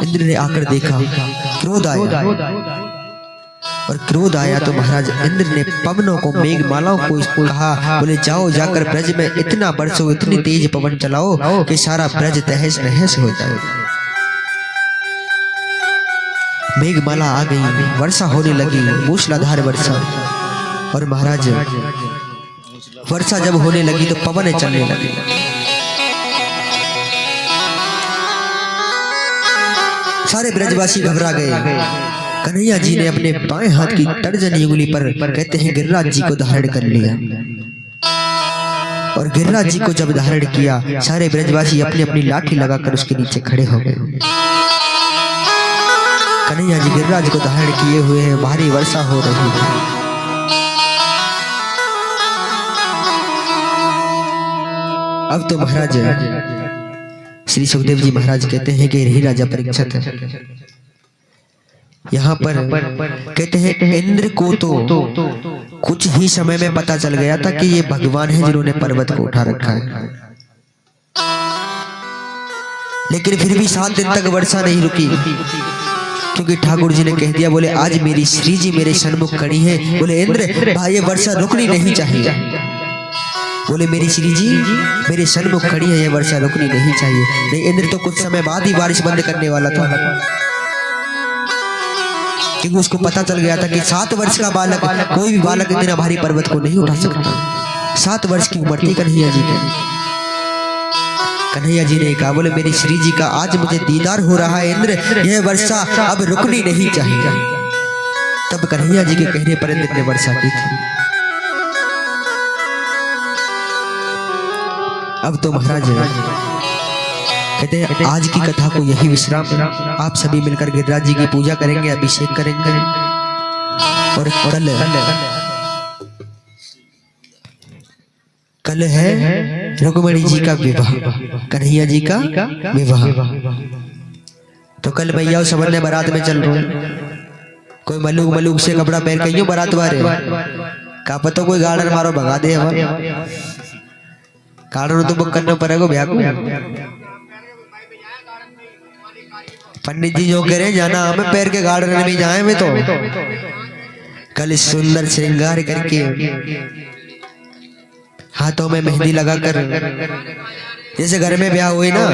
इंद्र ने आकर देखा, क्रोध आया, और क्रोध आया तो महाराज इंद्र ने पवनों को, मेघमालाओं को कहा बोले जाओ जाकर ब्रज में इतना बरसो, इतनी तेज पवन चलाओ कि सारा ब्रज तहस नहस हो जाए। मेघमाला आ गई, वर्षा होने लगी, मूसलाधार वर्षा। और महाराज वर्षा जब होने लगी तो पवन चलने लगे। सारे ब्रजवासी घबरा गए। कन्हैया जी ने अपने बाएं हाथ की तर्जनी उंगली पर कहते हैं गिरिराज जी को धारण कर लिया, और गिरिराज जी को जब धारण किया सारे ब्रजवासी अपनी अपनी लाठी लगाकर उसके नीचे खड़े हो गए। कन्हैया जी गिरिराज को धारण किए हुए हैं, भारी वर्षा हो रही है। अब तो महाराज श्री सुखदेव जी महाराज कहते हैं कि हे राजा परीक्षित, यहाँ पर कहते हैं इंद्र को तो कुछ ही समय में पता चल गया था कि ये भगवान है जिन्होंने पर्वत को उठा रखा है, लेकिन फिर भी 7 दिन तक वर्षा नहीं रुकी, क्योंकि ठाकुर जी ने कह दिया बोले आज मेरी श्री जी मेरे सन्मुख खड़ी है, बोले इंद्र भाई ये वर्षा रुकनी नहीं चाहिए। बोले मेरी श्री जी मेरे सन्मुख खड़ी है, ये वर्षा रुकनी नहीं चाहिए। नहीं, इंद्र तो कुछ समय बाद ही बारिश बंद करने वाला था, क्योंकि उसको पता चल गया था कि 7 वर्ष का बालक, कोई भी बालक इतना भारी पर्वत को नहीं उठा सकता। 7 वर्ष की उम्र थी कन्हैया जी की। कन्हैया जी ने कहा, बोले मेरी श्री जी का आज मुझे दीदार हो रहा है इंद्र, यह वर्षा अब रुकनी नहीं चाहिए। तब कन्हैया जी के कहने पर इंद्र ने वर्षा की थी। अब तो महाराज कहते हैं आज की कथा को यही विश्राम, आप सभी मिलकर गिरिराज जी की पूजा करेंगे, अभिषेक करेंगे, और कल है रुक्मिणी जी का विवाह, कन्हैया जी का विवाह। तो कल भैया उस समन्वय बारात में चल रहे, कोई मलूक मलूक से कपड़ा पहन के यूं बारात वारे का पता कोई गार्डन मारो भगा दे, गार्डन तो बुक करना पड़ेगा भैया को। पंडित जी जो कह रहे जाना हमें पैर के गार्डन में जाए में, तो कल सुंदर श्रृंगार करके हाथों में मेहंदी लगाकर, जैसे घर में ब्याह हुए ना,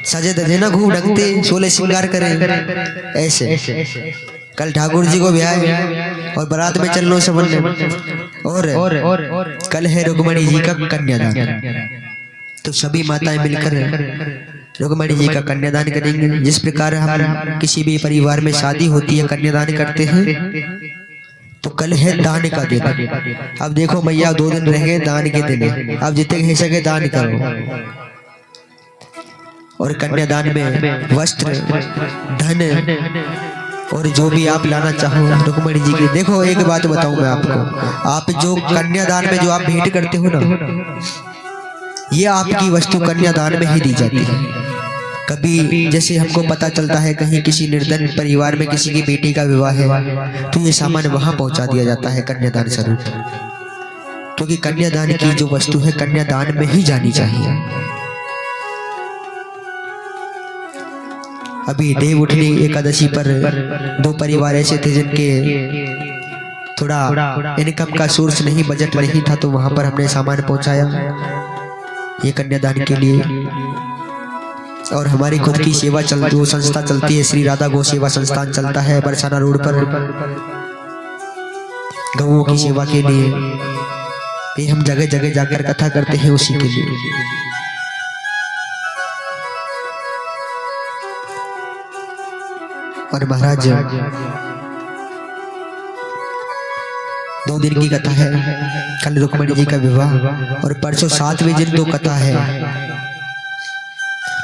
सजे धजे ना खूब ढंगते, 16 श्रृंगार करें, ऐसे कल ठाकुर जी को ब्याह है और बारात में चल लो समझ। और कल है रुक्मिणी जी का कन्यादान, तो सभी माताएं मिलकर रुक्मिणी जी का कन्यादान करेंगे। जिस प्रकार हम किसी भी परिवार में शादी होती है कन्यादान करते हैं, तो कल है दान का दिन। अब देखो मैया 2 दिन रह गए दान के दिन, अब जितने हो सके दान करो। और कन्यादान में वस्त्र, धन और जो भी आप लाना चाहो रुक्मिणी जी की। देखो एक बात बताऊं मैं आपको, आप जो कन्यादान में जो आप भेंट करते हो ना, ये आपकी वस्तु कन्यादान में ही दी जाती है। कभी जैसे हमको पता चलता है कहीं किसी निर्धन परिवार में किसी की बेटी का विवाह है, तो ये सामान वहां पहुंचा दिया जाता है कन्यादान स्वरूप, क्योंकि कन्यादान की जो वस्तु है कन्यादान में ही जानी चाहिए। अभी देव उठनी एकादशी पर 2 परिवार ऐसे थे जिनके थोड़ा इनकम का सोर्स नहीं, बजट नहीं था, तो वहां पर हमने सामान पहुंचाया ये कन्यादान के लिए। और हमारी खुद की सेवा चलती, वो संस्था चलती है, श्री राधा गौ सेवा संस्थान चलता है बरसाना रोड पर, गौओं की सेवा के लिए। ये हम जगह जगह जाकर कथा करते हैं उसी के लिए। और महाराज 2 दिन की कथा है, कल रुक्मिणी जी का विवाह और परसों 7वें दिन 2 कथा है।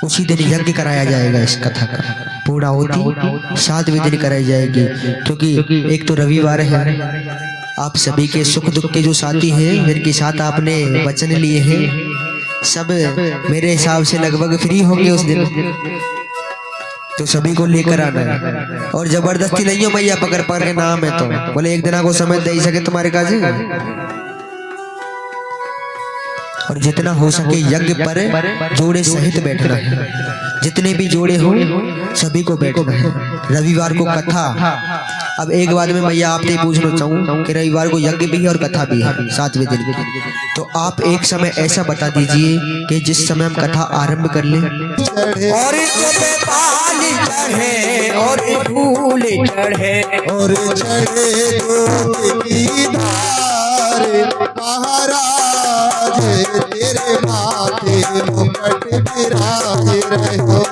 उसी दिन यज्ञ कराया जाएगा, इस कथा का पूरा होती 7वें दिन कराई जाएगी, क्योंकि एक तो रविवार है। आप सभी के सुख दुख के जो साथी हैं, जिनके साथ आपने वचन लिए हैं, सब मेरे हिसाब से लगभग फ्री होंगे उस दिन, तो सभी को लेकर आना है। और जबरदस्ती नहीं हो मैया पकड़ पकड़ के नाम है, तो बोले एक दिन को समय दे सके तुम्हारे काजी। और जितना हो सके यज्ञ पर जोड़े सहित बैठना है, जितने भी जोड़े हो सभी को बैठना है। रविवार को कथा, अब एक बात में मैया आपसे पूछना चाहूँ कि रविवार को यज्ञ भी है और कथा भी है 7वें दिन की, तो आप एक समय ऐसा बता दीजिए कि जिस समय हम कथा आरंभ कर लें। और पानी चढ़े और फूल चढ़े और चढ़े दूध की धार, महाराज तेरे माथे मुकुट बिराजे रहो।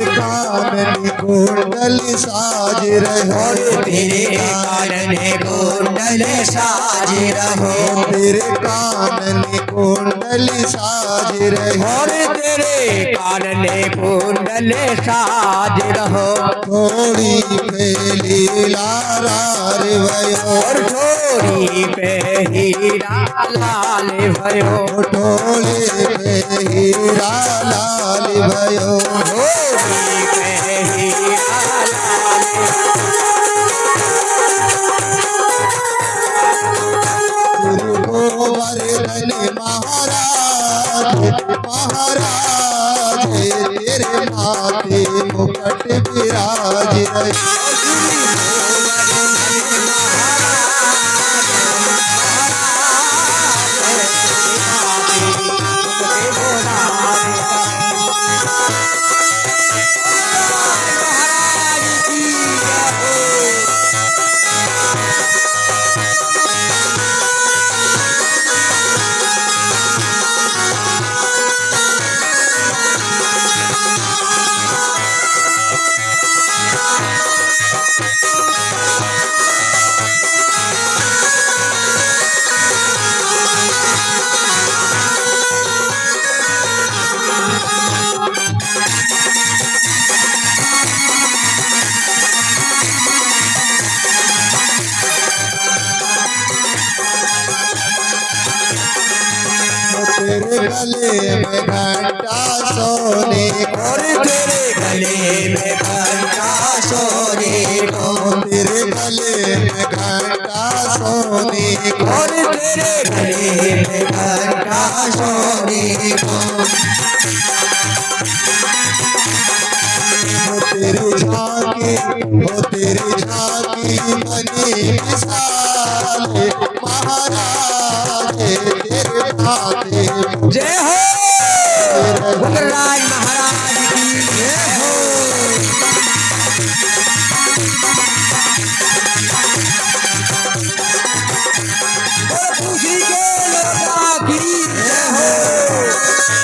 कानन कुंडल साज रहो, तेरे कानन कुंडल साज रहो, तेरे कानन कुंडल कुंडली साज रहे और तेरे कानने कुंडल साज रहो थोड़ी फैली लारार भयो और थोड़ी पे हीरा लाल भयो ठोले पे हीरा लाल भयो थोड़ी पे हीरा लाल गोवर्धन महाराज महाराज तेरे माथे मुकुट विराज रहे तेरे गले में घंटा सोने और तेरे गले में घंटा सोने को तेरे गले में घंटा सोने और तेरे गले में घंटा सोने को तेरी झांकी बनी विशाल महाराज तेरे माथे जय हो गुजराज महाराज की जय हो खुशी के लोटा की जय हो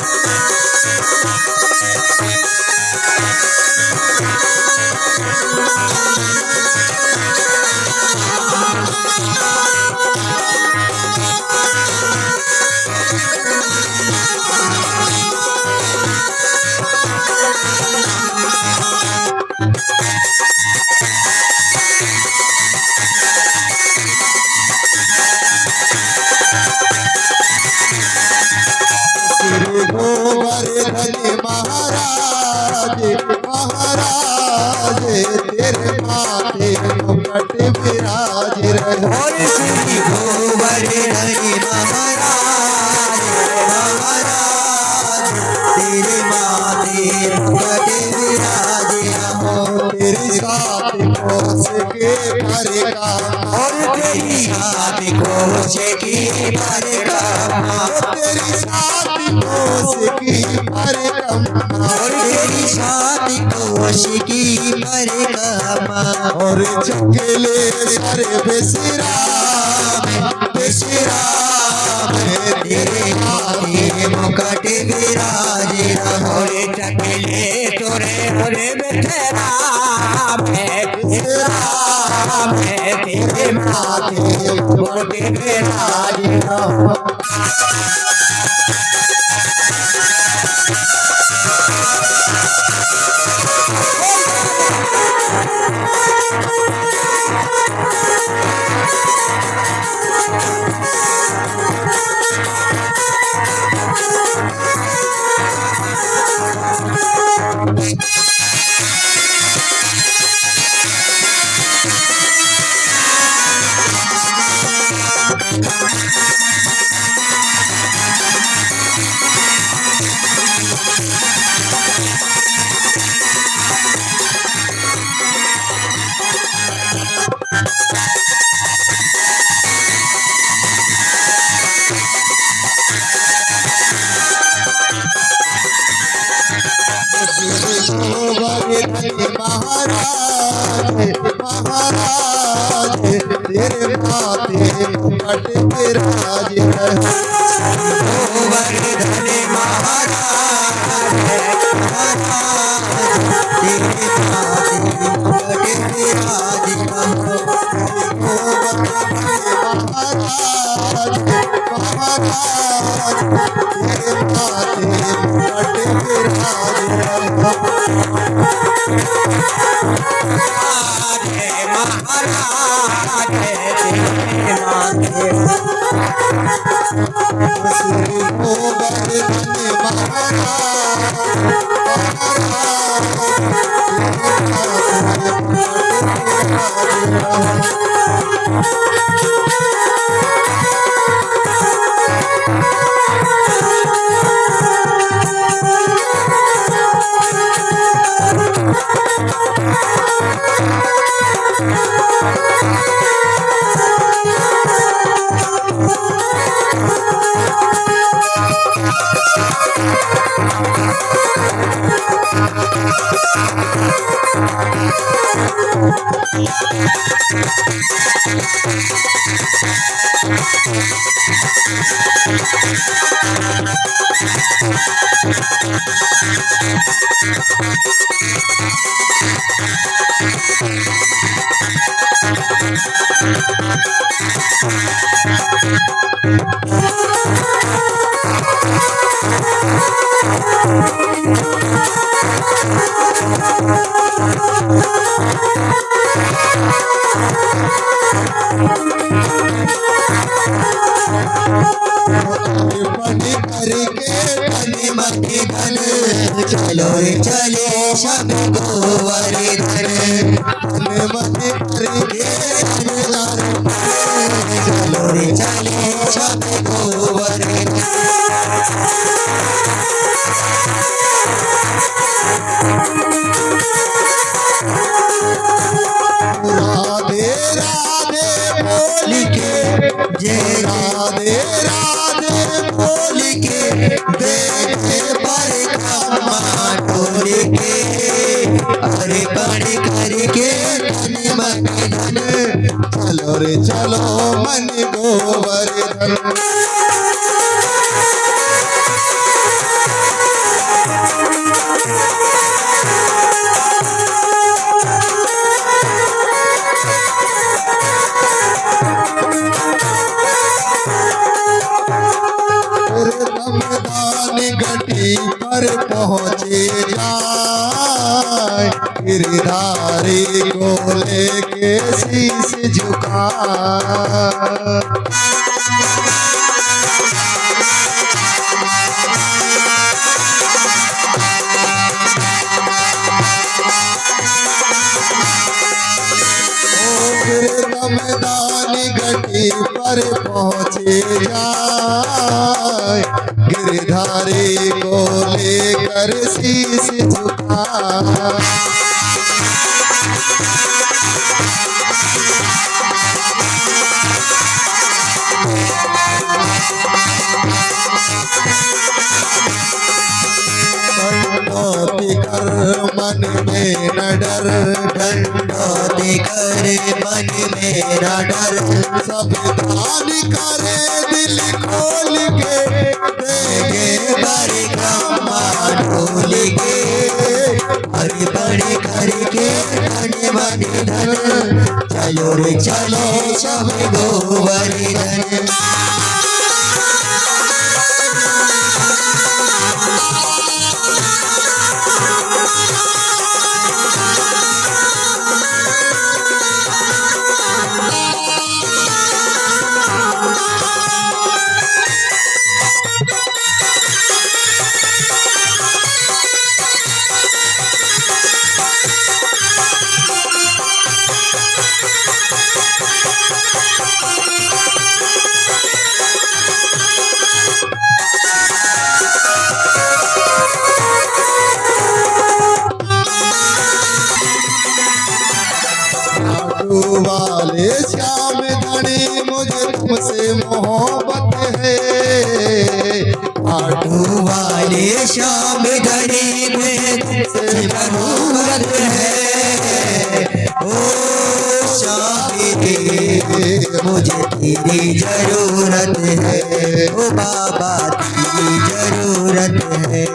गोवर्धन महाराज महाराज तेरे माथे मुकुट विराज रहे और श्री गोवर्धन महाराज महाराज तेरे माथे मुकुट विराज रहो तेरी साथ कोस के परिका और तेरी साथ कोस की परिक्रमा तेरी साथ कोस की परिक्रमा और तेरी साथ कोस की परिक्रमा और चकेले सर बेसराम तेरे माथे मुकुट विराज रहो रे चकले तोरे होरे बेठरा मैं तेरे माथे मुकुट विराज रहो महाराज महाराज तेरे माथे मुकुट विराज रहे गोवर्धन महाराज महाराज तेरे माथे मुकुट विराज रहो महाराज महाराज राधे महाराज तेरे माथे मति धन चलो रे चले सब गोवर्धन मति चलो रे चले सब गोवर्धन राधे राधे बोल के जय राधे राधे बोल के देखे परिक्रमा टोल के अर्पण करके धन मति धन चलो रे चलो मन गोवर्धन घटी पर पहुँचे जाए गिरधारी को लेके शीश झुका दमदानी घटी पर पहुँचे जाए गिरधारी को लेकर शीश झुका दंडोती कर मन में न डर दंडोती कर मन में न डर सब दान करे दिल खोल के देगे परिक्रमा ढोल के अर्पण करके धन मति धन चलो रे चलो सब गोवर्धन वाले श्याम धनी मुझे तुमसे मोहब्बत है आटू वाले श्याम धनी में जरूरत है ओ शाही मुझे तेरी जरूरत है ओ बाबा तेरी जरूरत है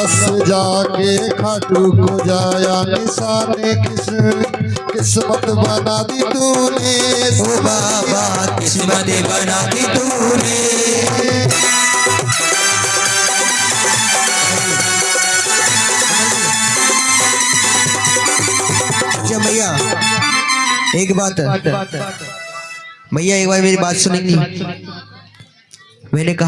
लस जाके खाटू को जाया निशाने किस्मत बना दी तूने ओ बाबा किस्मत बना दी तूने। अच्छा भैया एक बात, भैया एक बार मेरी बात सुनेंगी। मैंने कहा